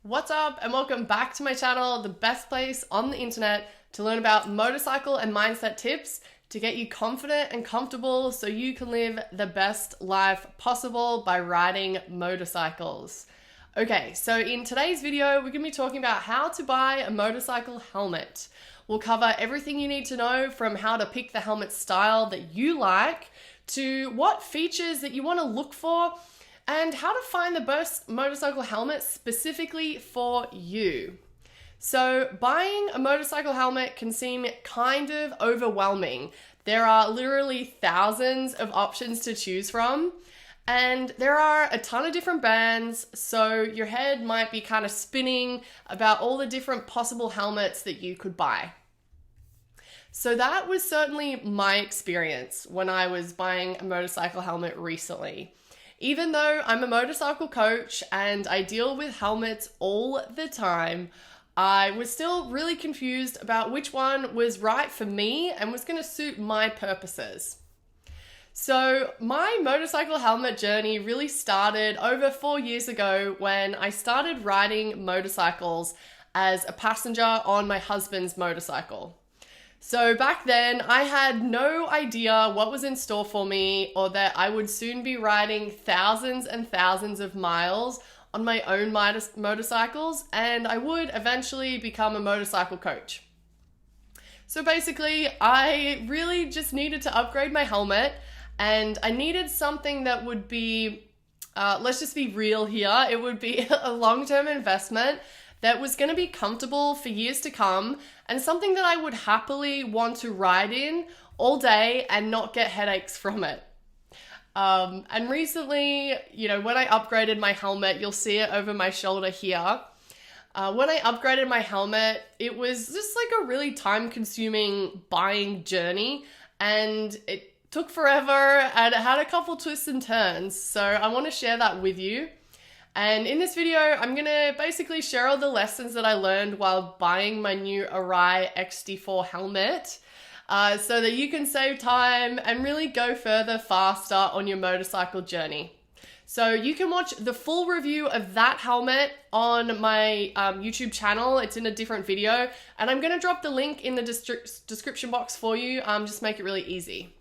What's up and welcome back to my channel, the best place on the internet to learn about motorcycle and mindset tips to get you confident and comfortable so you can live the best life possible by riding motorcycles. Okay, so in today's video, we're going to be talking about how to buy a motorcycle helmet. We'll cover everything you need to know from how to pick the helmet style that you like to what features that you want to look for and how to find the best motorcycle helmet specifically for you. So buying a motorcycle helmet can seem kind of overwhelming. There are literally thousands of options to choose from, and there are a ton of different brands, so your head might be kind of spinning about all the different possible helmets that you could buy. So that was certainly my experience when I was buying a motorcycle helmet recently. Even though I'm a motorcycle coach and I deal with helmets all the time, I was still really confused about which one was right for me and was going to suit my purposes. So my motorcycle helmet journey really started over 4 years ago when I started riding motorcycles as a passenger on my husband's motorcycle. So back then, I had no idea what was in store for me or that I would soon be riding thousands and thousands of miles on my own motorcycles, and I would eventually become a motorcycle coach. So basically, I really just needed to upgrade my helmet, and I needed something that would be, let's just be real here, it would be a long-term investment that was going to be comfortable for years to come and something that I would happily want to ride in all day and not get headaches from it. And recently, when I upgraded my helmet, you'll see it over my shoulder here. When I upgraded my helmet, it was just like a really time-consuming buying journey, and it took forever and it had a couple twists and turns. So I want to share that with you. And in this video, I'm going to basically share all the lessons that I learned while buying my new Arai XD-4 helmet so that you can save time and really go further faster on your motorcycle journey. So you can watch the full review of that helmet on my YouTube channel. It's in a different video, and I'm going to drop the link in the description box for you. Just make it really easy.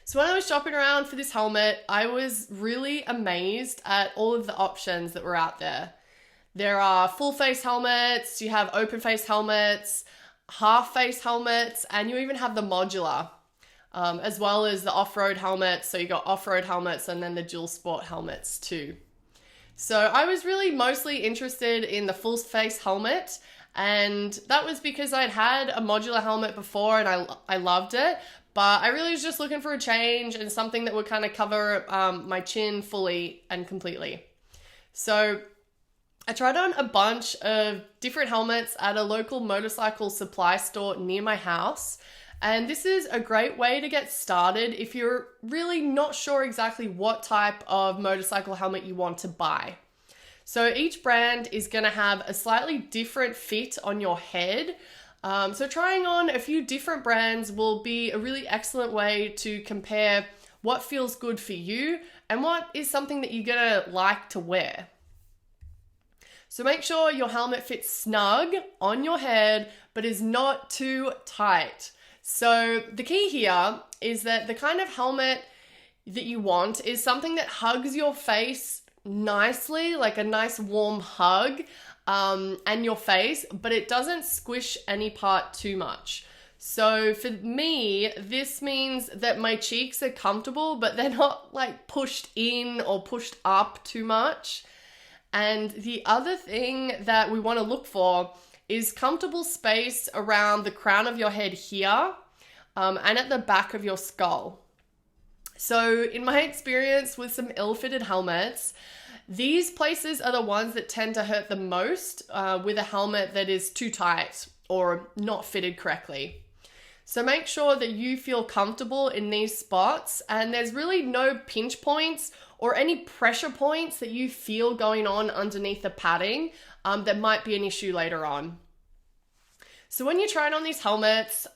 So when I was shopping around for this helmet, I was really amazed at all of the options that were out there. There are full face helmets, you have open face helmets, half face helmets, and you even have the modular, as well as the off-road helmets. So you got off-road helmets and then the dual sport helmets too. So I was really mostly interested in the full face helmet, and that was because I'd had a modular helmet before and I loved it. But I really was just looking for a change and something that would kind of cover my chin fully and completely. So I tried on a bunch of different helmets at a local motorcycle supply store near my house. And this is a great way to get started if you're really not sure exactly what type of motorcycle helmet you want to buy. So each brand is going to have a slightly different fit on your head. So trying on a few different brands will be a really excellent way to compare what feels good for you and what is something that you're gonna like to wear. So make sure your helmet fits snug on your head, but is not too tight. So the key here is that the kind of helmet that you want is something that hugs your face nicely, like a nice warm hug. And your face, but it doesn't squish any part too much. So for me, this means that my cheeks are comfortable, but they're not like pushed in or pushed up too much. And the other thing that we want to look for is comfortable space around the crown of your head here, and at the back of your skull. So in my experience with some ill-fitted helmets, these places are the ones that tend to hurt the most with a helmet that is too tight or not fitted correctly. So make sure that you feel comfortable in these spots, and there's really no pinch points or any pressure points that you feel going on underneath the padding that might be an issue later on. So when you're trying on these helmets,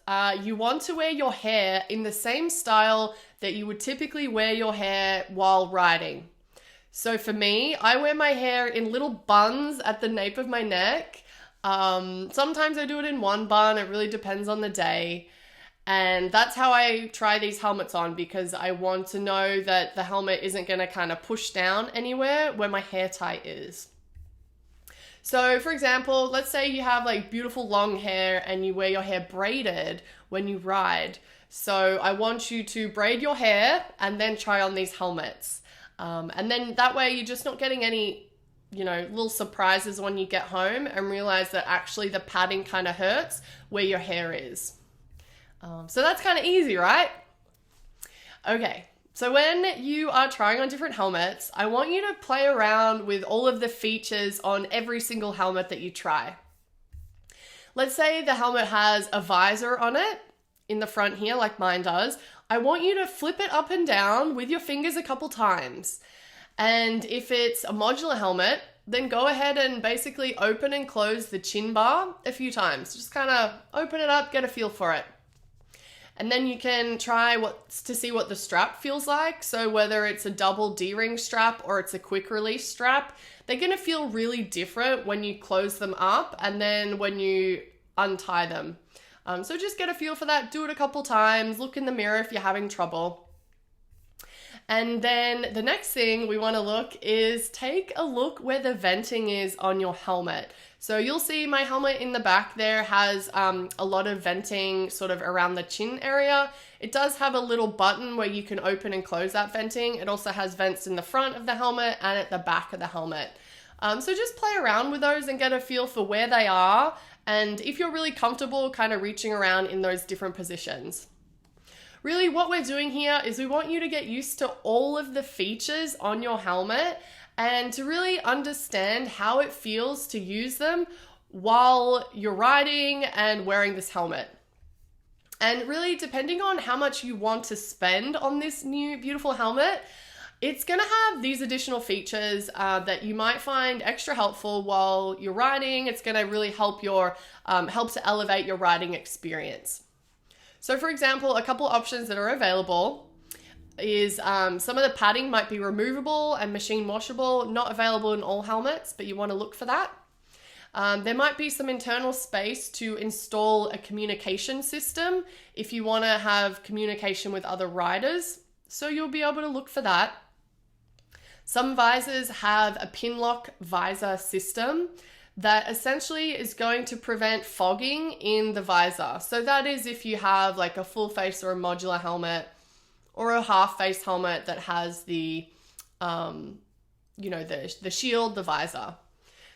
you want to wear your hair in the same style that you would typically wear your hair while riding. So for me, I wear my hair in little buns at the nape of my neck. Sometimes I do it in one bun. It really depends on the day. And that's how I try these helmets on, because I want to know that the helmet isn't going to kind of push down anywhere where my hair tie is. So for example, let's say you have like beautiful long hair and you wear your hair braided when you ride. So I want you to braid your hair and then try on these helmets. And then that way you're just not getting any, little surprises when you get home and realize that actually the padding kind of hurts where your hair is. So that's kind of easy, right? Okay. So when you are trying on different helmets, I want you to play around with all of the features on every single helmet that you try. Let's say the helmet has a visor on it in the front here, like mine does. I want you to flip it up and down with your fingers a couple times. And if it's a modular helmet, then go ahead and basically open and close the chin bar a few times. Just kind of open it up, get a feel for it. And then you can try to see what the strap feels like. So whether it's a double D-ring strap or it's a quick release strap, they're going to feel really different when you close them up and then when you untie them. So just get a feel for that. Do it a couple times. Look in the mirror if you're having trouble. And then the next thing we want to look is take a look where the venting is on your helmet. So you'll see my helmet in the back there has a lot of venting sort of around the chin area. It does have a little button where you can open and close that venting. It also has vents in the front of the helmet and at the back of the helmet. So just play around with those and get a feel for where they are. And if you're really comfortable kind of reaching around in those different positions. Really what we're doing here is we want you to get used to all of the features on your helmet and to really understand how it feels to use them while you're riding and wearing this helmet. And really, depending on how much you want to spend on this new beautiful helmet, it's going to have these additional features that you might find extra helpful while you're riding. It's going to really help to elevate your riding experience. So for example, a couple options that are available is some of the padding might be removable and machine washable, not available in all helmets, but you want to look for that. There might be some internal space to install a communication system if you want to have communication with other riders. So you'll be able to look for that. Some visors have a pin lock visor system that essentially is going to prevent fogging in the visor. So that is if you have like a full face or a modular helmet or a half face helmet that has the shield, the visor.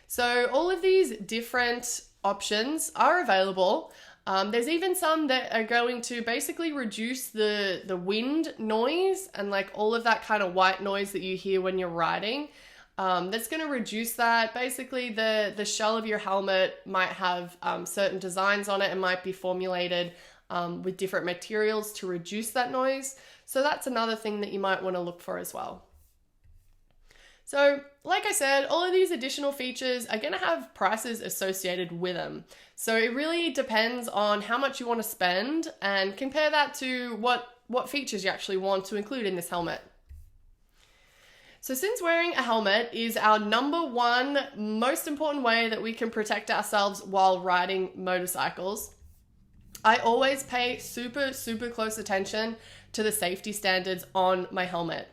So all of these different options are available. There's even some that are going to basically reduce the wind noise and like all of that kind of white noise that you hear when you're riding. That's going to reduce that. Basically, the shell of your helmet might have certain designs on it and might be formulated with different materials to reduce that noise. So that's another thing that you might want to look for as well. So, like I said, all of these additional features are going to have prices associated with them. So it really depends on how much you want to spend and compare that to what features you actually want to include in this helmet. So since wearing a helmet is our number one most important way that we can protect ourselves while riding motorcycles, I always pay super, super close attention to the safety standards on my helmet.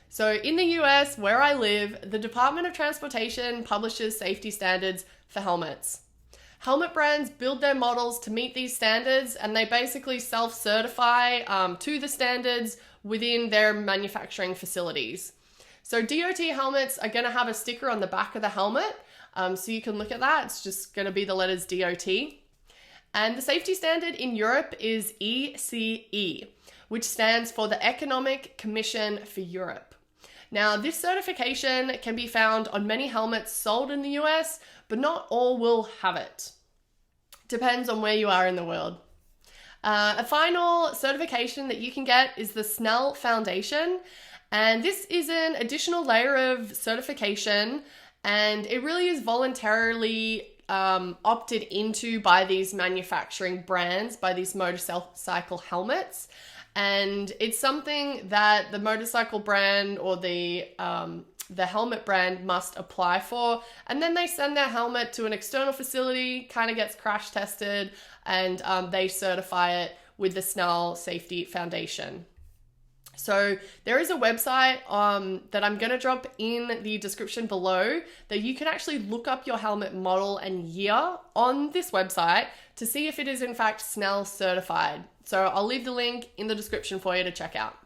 So in the US, where I live, the Department of Transportation publishes safety standards for helmets. Helmet brands build their models to meet these standards, and they basically self-certify to the standards within their manufacturing facilities. So DOT helmets are going to have a sticker on the back of the helmet, so you can look at that. It's just going to be the letters DOT. And the safety standard in Europe is ECE, which stands for the Economic Commission for Europe. Now, this certification can be found on many helmets sold in the US, but not all will have it. Depends on where you are in the world. A final certification that you can get is the Snell Foundation, and this is an additional layer of certification, and it really is voluntarily opted into by these manufacturing brands, by these motorcycle helmets. And it's something that the motorcycle brand or the the helmet brand must apply for. And then they send their helmet to an external facility, kind of gets crash tested, and they certify it with the Snell Safety Foundation. So there is a website that I'm going to drop in the description below that you can actually look up your helmet model and year on this website to see if it is in fact Snell certified. So I'll leave the link in the description for you to check out.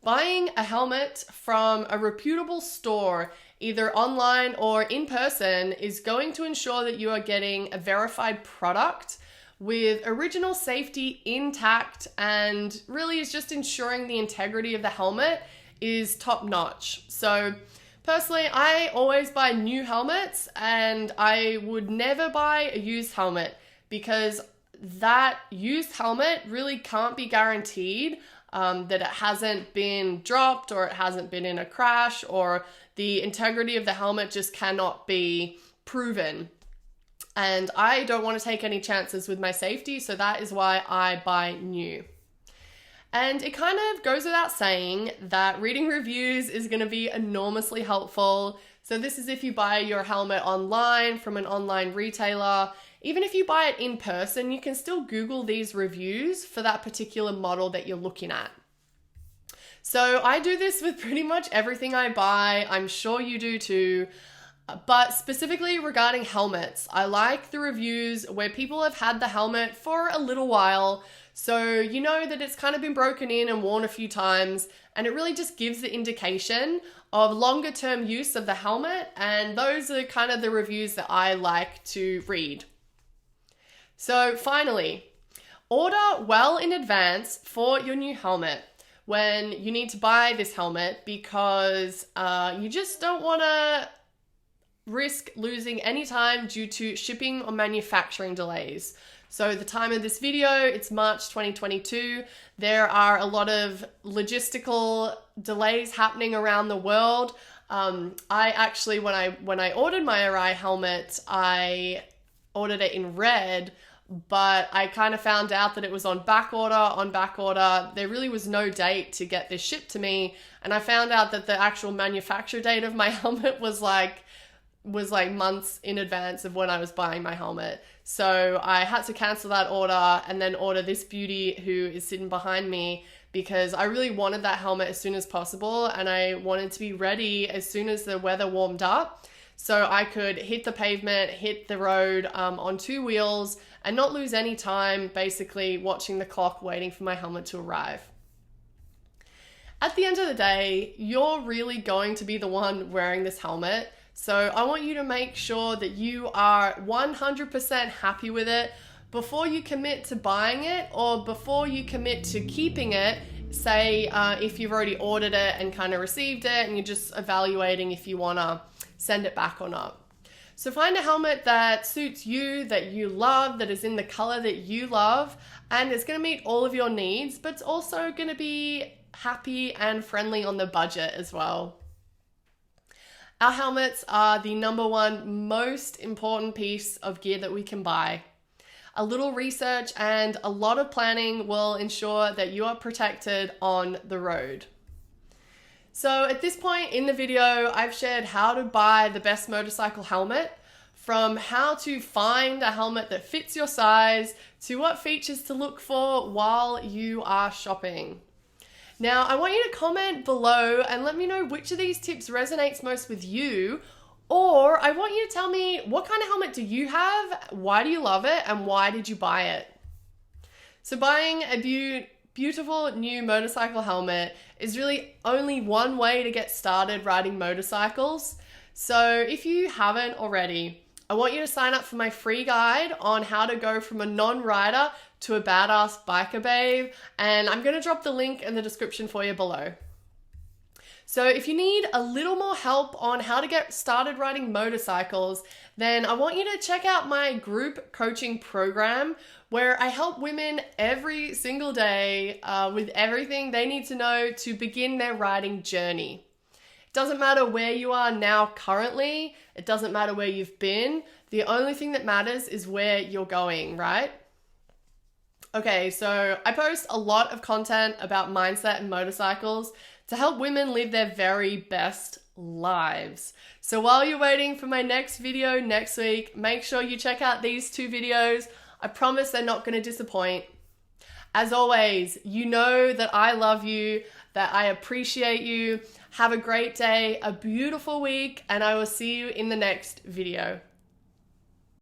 Buying a helmet from a reputable store, either online or in person, is going to ensure that you are getting a verified product with original safety intact, and really is just ensuring the integrity of the helmet is top notch. So personally, I always buy new helmets, and I would never buy a used helmet because that used helmet really can't be guaranteed that it hasn't been dropped or it hasn't been in a crash, or the integrity of the helmet just cannot be proven. And I don't want to take any chances with my safety, so that is why I buy new. And it kind of goes without saying that reading reviews is going to be enormously helpful. So this is if you buy your helmet online from an online retailer. Even if you buy it in person, you can still Google these reviews for that particular model that you're looking at. So I do this with pretty much everything I buy. I'm sure you do too. But specifically regarding helmets, I like the reviews where people have had the helmet for a little while, so you know that it's kind of been broken in and worn a few times, and it really just gives the indication of longer term use of the helmet, and those are kind of the reviews that I like to read. So finally, order well in advance for your new helmet when you need to buy this helmet, because you just don't want to risk losing any time due to shipping or manufacturing delays. So the time of this video, it's March 2022. There are a lot of logistical delays happening around the world. I actually, when I ordered my Arai helmet, I ordered it in red, but I kind of found out that it was on back order. There really was no date to get this shipped to me. And I found out that the actual manufacture date of my helmet was like months in advance of when I was buying my helmet. So I had to cancel that order and then order this beauty who is sitting behind me, because I really wanted that helmet as soon as possible, and I wanted to be ready as soon as the weather warmed up so I could hit the pavement, hit the road on two wheels and not lose any time basically watching the clock waiting for my helmet to arrive. At the end of the day, you're really going to be the one wearing this helmet. So I want you to make sure that you are 100% happy with it before you commit to buying it, or before you commit to keeping it. Say if you've already ordered it and kind of received it and you're just evaluating if you want to send it back or not. So find a helmet that suits you, that you love, that is in the color that you love, and it's going to meet all of your needs, but it's also going to be happy and friendly on the budget as well. Our helmets are the number one most important piece of gear that we can buy. A little research and a lot of planning will ensure that you are protected on the road. So at this point in the video, I've shared how to buy the best motorcycle helmet, from how to find a helmet that fits your size to what features to look for while you are shopping. Now, I want you to comment below and let me know which of these tips resonates most with you, or I want you to tell me, what kind of helmet do you have, why do you love it, and why did you buy it? So buying a beautiful new motorcycle helmet is really only one way to get started riding motorcycles. So if you haven't already, I want you to sign up for my free guide on how to go from a non-rider to a badass biker babe, and I'm going to drop the link in the description for you below. So if you need a little more help on how to get started riding motorcycles, then I want you to check out my group coaching program, where I help women every single day with everything they need to know to begin their riding journey. It doesn't matter where you are now currently, it doesn't matter where you've been, the only thing that matters is where you're going, right? Okay, so I post a lot of content about mindset and motorcycles to help women live their very best lives. So while you're waiting for my next video next week, make sure you check out these 2 videos. I promise they're not going to disappoint. As always, you know that I love you, that I appreciate you. Have a great day, a beautiful week, and I will see you in the next video.